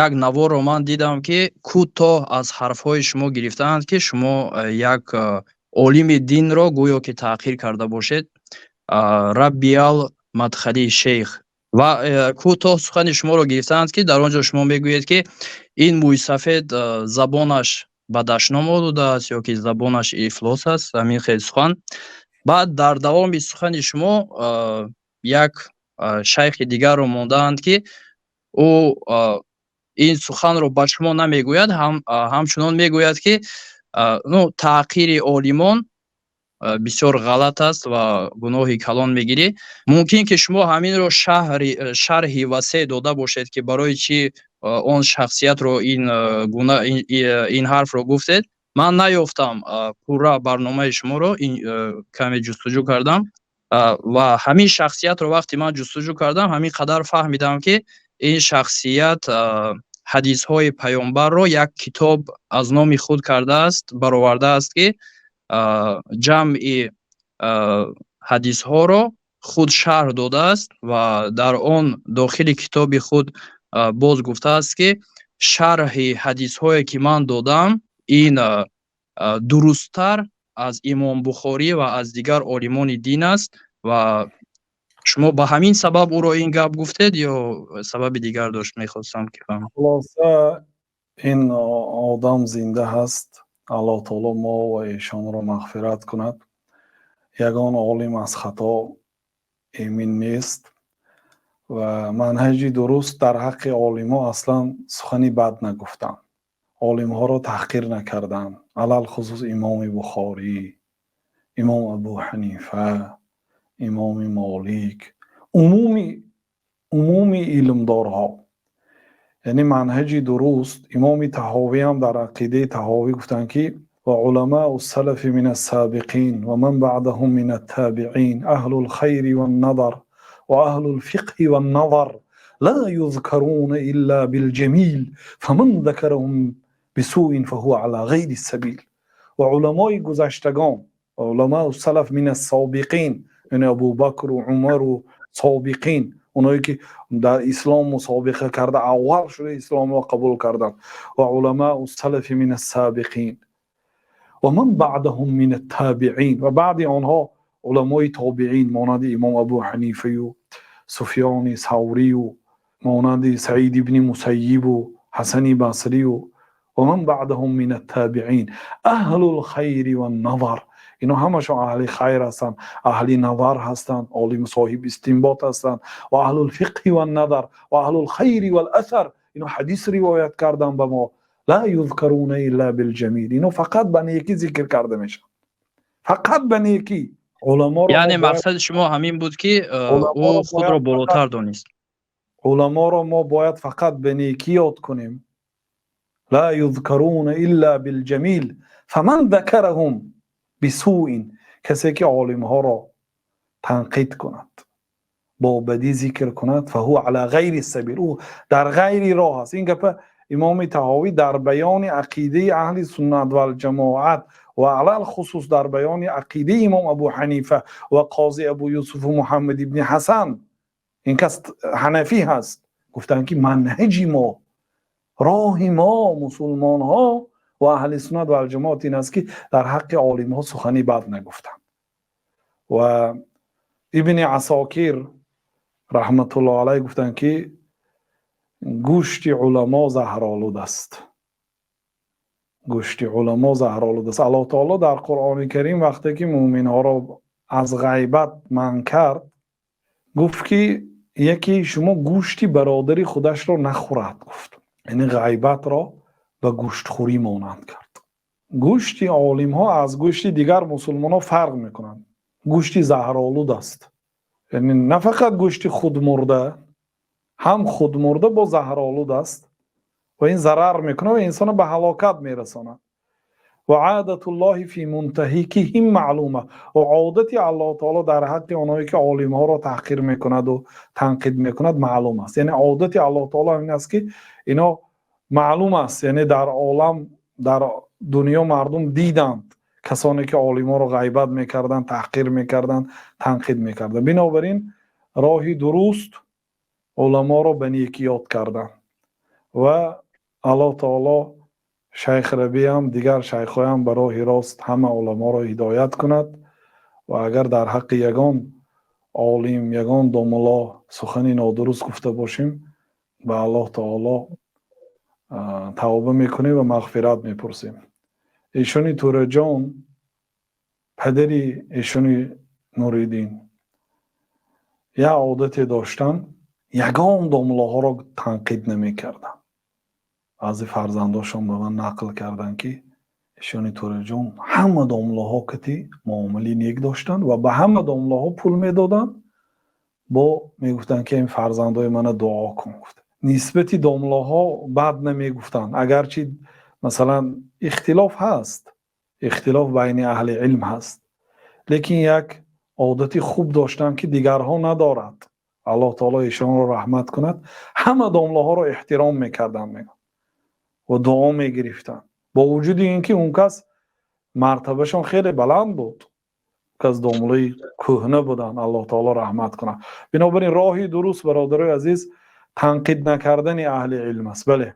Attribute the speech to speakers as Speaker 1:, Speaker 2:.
Speaker 1: як наворо ман дидам ки кӯтоҳ аз ҳарфҳои шумо гирифтаанд ки шумо як олими динро гӯё ки таъқир карда бошед. Раббиал мадхали шейх ва кӯтоҳ сухани шуморо гирифтаанд ки дар он ҷо шумо мегӯед ки ин мӯйсафед забонаш ба дашном олудааст ё ки забонаш ифлос аст, ҳамин хел сухан. баъд дар давоми сухани шумо як шайхи дигарро мондаанд ки ӯ ин суханро ба шумо намегӯяд, ҳамчунон мегӯяд ки таъқири олимон бисёр ғалат аст ва гуноҳи калон мегирӣ. Мумкин ки шумо ҳаминро шарҳи васеъ дода бошед ки барои чӣ он шахсиятро ин ҳарфро гуфтед. Ман наёфтам пурра барномаи шуморо, каме ҷустуҷӯ кардам ва ҳамин шахсиятро вақте ман ҷустуҷӯ кардам, ҳамин қадар фаҳмидам ки ин шахсият ҳадисҳои паёмбарро як китоб аз номи худ кардааст, баровардааст ки ҷамъи ҳадисҳоро худ шарҳ додааст ва дар он дохили китоби худ боз гуфтааст ки шарҳи ҳадисҳое ки ман додам ин дурусттар аз имом Бухорӣ ва аз дигар олимони дин аст. ва шумо ба ҳамин сабаб ӯро ин гап гуфтед ё сабаби дигар дошт? Мехостам ки фаҳмам.
Speaker 2: хулоса ин одам зинда ҳаст, аллоҳ таоло мо ва эшонро мағфират кунад. ягон олим аз хато эмин нест ва манҳаҷи дуруст дар ҳаққи олимо аслан сухани бад нагуфтанд, олимҳоро таҳқир накарданд. алал хусус имоми Бухорӣ, имом Абу Ҳанифа, имоми Молик, умуми илмдорҳо. яъне манҳаҷи дуруст. имоми Таҳовӣ ҳам дар ақидаи Таҳовӣ гуфтанд ки ва уламаъу салафи мин ассабиқин ва ман баъдахум мин аттабиин аҳлул хайри ван надар ва аҳлул фиқҳи ван назар ла юзкаруна илла билҷамил фаман закарахум бисуъин фаҳуа ала ғайри сабил. ва уламои гузаштагон ва уламаъу салаф мин ассабиқин, яъне Абу Бакру Умару собиқин, اونایی که در اسلام مسابقه کرده اول شده اسلام را قبول کردند. و علماء السلف من السابقین و من بعدهم من التابعین و بعد آنها علمای تابعین مانند امام ابو حنیفه و سفیان ثوری و مانند سعید ابن مسیب و حسن بصری و من بعدهم من التابعین اهل الخیر و النظر. اینا همشون اهل خیر هستند، اهل نظر هستند، عالم صاحب استنباط هستند و اهل الفقه و النظر و اهل الخیر و الاثر. اینا حدیث روایت کردن به ما لا یذکرون الا بالجمیل. اینا فقط به نیکی ذکر کرده میشن، فقط به نیکی. علما
Speaker 1: یعنی مقصد شما همین بود که او خود را بالاتر دانست.
Speaker 2: علما را ما باید فقط به نیکی یاد کنیم. لا یذکرون الا بالجمیل فمن ذکرهم بسوء، کسی که عالم ها را تنقید کند، با بدی ذکر کند، فهو علی غیر السبیل، او در غیر راه است. این گپ امام طحاوی در بیان عقیده اهل سنت و الجماعت و علی الخصوص در بیان عقیده امام ابو حنیفه و قاضی ابو یوسف و محمد ابن حسن، این کس حنفی هست، گفتن که منهج ما، راه ما مسلمان ها و اهل سنت و الجماعت این است که در حق عالم ها سخنی بد نگفتن. و ابن عساکر رحمت الله علیه گفتن که گوشت علما زهرآلود است. گوشت علما زهرآلود است. الله تعالی در قرآن کریم وقتی که مؤمن ها را از غیبت منع کرد، گفت که یکی شما گوشت برادری خودش را نخورد، گفت یعنی غیبت را به گوشت خوری مانند کرد. گوشت عالم ها از گوشت دیگر مسلمان ها فرق میکنند. گوشت زهرآلود است، یعنی نه فقط گوشت خود مرده، هم خود مرده با زهرآلود است و این ضرر میکنه و انسان به هلاکت میرسانه. و عادت الله فی منتهکهم معلومه، و عادت الله تعالی در حق اونایی که عالم ها را تحقیر میکند و تنقید میکند معلوم است. یعنی عادت الله تعالی این است که اینا معلوم است، یعنی در عالم در دنیا مردم دیدند کسانی که عالم ها را غیبت میکردن، تحقیر میکردن، تنقید میکردن. بنابراین راه درست علما را به نیکی یاد کردن و الله تعالی شیخ ربیع هم دیگر شیخ‌های هم به راه راست همه علما را هدایت کند و اگر در حق یگان عالم یگان داملا سخنی نادرست گفته باشیم به الله تعالی توبه میکنیم و مغفرت میپرسیم. ایشونی توره جان پدری ایشونی نوریدین یا عادت داشتن یگان داملا ها را تنقید نمی کردن. بعضی فرزنداشون به من نقل کردن که ایشونی توره جان همه داملا ها کتی معاملی نیک داشتن و به همه داملا ها پول میدادن با میگفتن که این فرزندای من دعا کن. نسبتی داملا ها بد نمیگفتن اگرچه مثلا اختلاف هست، اختلاف بین اهل علم هست، لیکن یک عادتی خوب داشتن که دیگرها ندارد. الله تعالی ایشان را رحمت کند. همه داملا ها را احترام میکردن و دعا میگرفتن با وجود اینکه اون کس مرتبهشون خیلی بلند بود، کس داملای کهنه بودن. الله تعالی رحمت کنه. بنابراین راهی درست برادرای عزیز تنقید نکردن اهل علم است. بله